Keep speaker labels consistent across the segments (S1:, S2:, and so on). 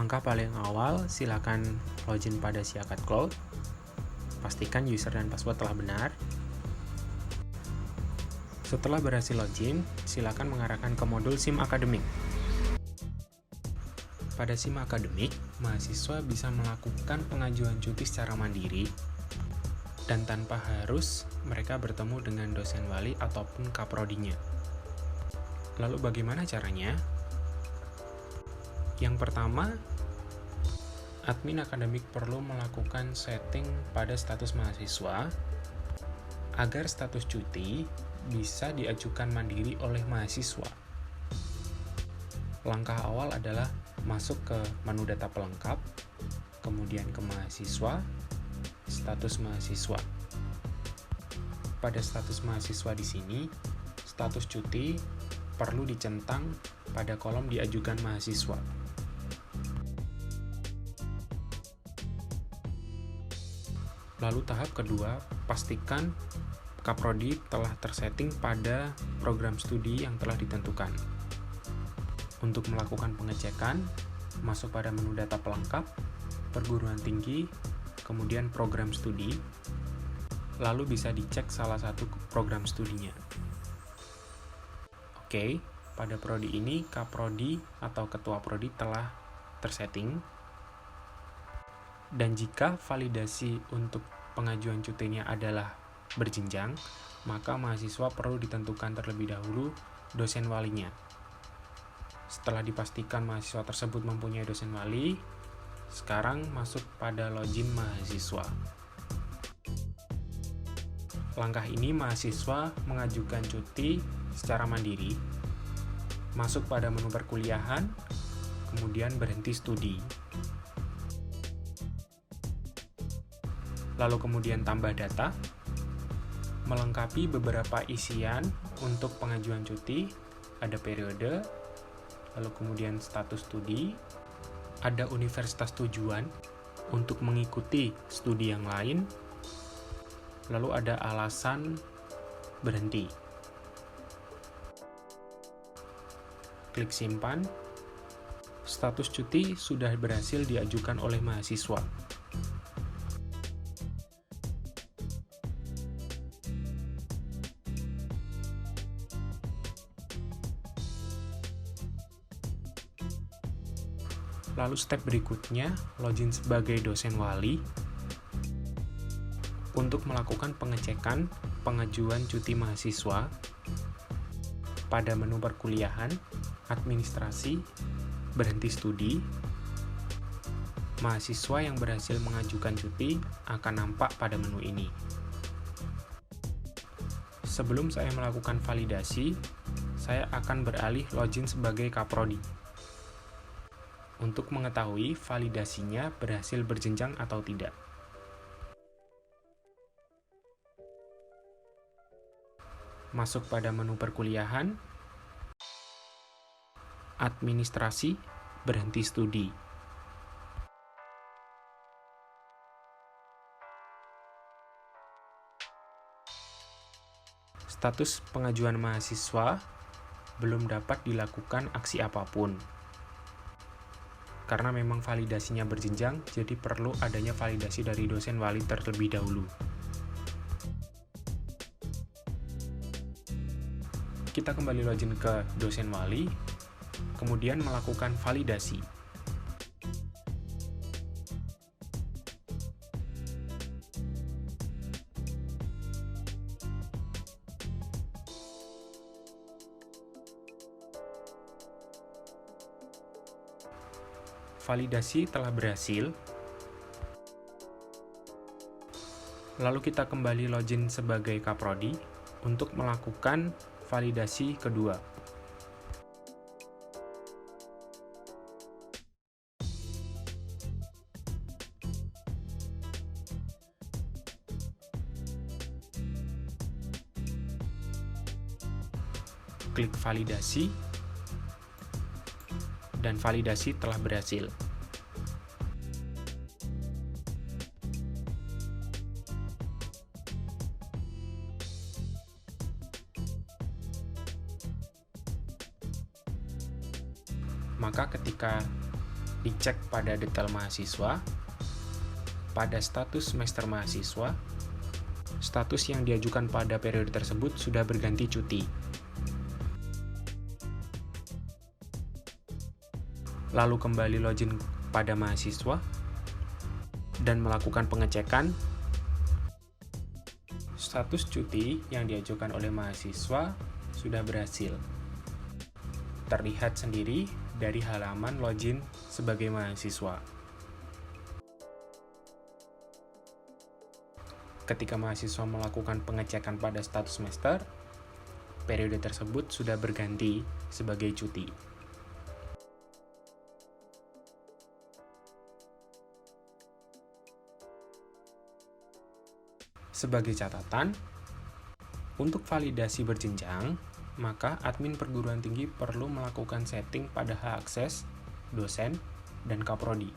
S1: Langkah paling awal, silakan login pada Siakat Cloud. Pastikan user dan password telah benar. Setelah berhasil login, silakan mengarahkan ke modul SIM akademik. Pada SIM akademik, mahasiswa bisa melakukan pengajuan cuti secara mandiri dan tanpa harus mereka bertemu dengan dosen wali ataupun kaprodinya. Lalu bagaimana caranya? Yang pertama, admin akademik perlu melakukan setting pada status mahasiswa agar status cuti bisa diajukan mandiri oleh mahasiswa. Langkah awal adalah masuk ke menu data pelengkap, kemudian ke mahasiswa, status mahasiswa. Pada status mahasiswa di sini, status cuti perlu dicentang pada kolom diajukan mahasiswa. Lalu tahap kedua, pastikan kaprodi telah tersetting pada program studi yang telah ditentukan. Untuk melakukan pengecekan, masuk pada menu data pelengkap, perguruan tinggi, kemudian program studi, lalu bisa dicek salah satu program studinya. Oke, pada prodi ini, kaprodi atau ketua prodi telah tersetting. Dan jika validasi untuk pengajuan cutinya adalah berjenjang, maka mahasiswa perlu ditentukan terlebih dahulu dosen walinya. Setelah dipastikan mahasiswa tersebut mempunyai dosen wali, sekarang masuk pada login mahasiswa. Langkah ini mahasiswa mengajukan cuti secara mandiri, masuk pada menu perkuliahan, kemudian berhenti studi. Lalu kemudian tambah data, melengkapi beberapa isian untuk pengajuan cuti, ada periode, lalu kemudian status studi, ada universitas tujuan untuk mengikuti studi yang lain, lalu ada alasan berhenti. Klik simpan, status cuti sudah berhasil diajukan oleh mahasiswa. Lalu step berikutnya, login sebagai dosen wali untuk melakukan pengecekan pengajuan cuti mahasiswa pada menu perkuliahan, administrasi, berhenti studi. Mahasiswa yang berhasil mengajukan cuti akan nampak pada menu ini. Sebelum saya melakukan validasi, saya akan beralih login sebagai kaprodi untuk mengetahui validasinya berhasil berjenjang atau tidak. Masuk pada menu perkuliahan, administrasi, berhenti studi. Status pengajuan mahasiswa belum dapat dilakukan aksi apapun. Karena memang validasinya berjenjang, jadi perlu adanya validasi dari dosen wali terlebih dahulu. Kita kembali login ke dosen wali, kemudian melakukan validasi. Validasi telah berhasil. Lalu kita kembali login sebagai kaprodi untuk melakukan validasi kedua. Klik validasi, dan validasi telah berhasil. Maka ketika dicek pada detail mahasiswa, pada status semester mahasiswa, status yang diajukan pada periode tersebut sudah berganti cuti. Lalu kembali login pada mahasiswa dan melakukan pengecekan status cuti yang diajukan oleh mahasiswa sudah berhasil. Terlihat sendiri dari halaman login sebagai mahasiswa. Ketika mahasiswa melakukan pengecekan pada status semester, periode tersebut sudah berganti sebagai cuti. Sebagai catatan, untuk validasi berjenjang, maka admin perguruan tinggi perlu melakukan setting pada hak akses, dosen, dan kaprodi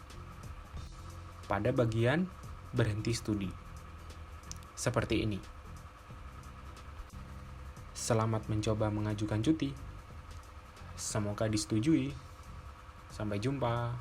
S1: pada bagian berhenti studi. Seperti ini. Selamat mencoba mengajukan cuti. Semoga disetujui. Sampai jumpa.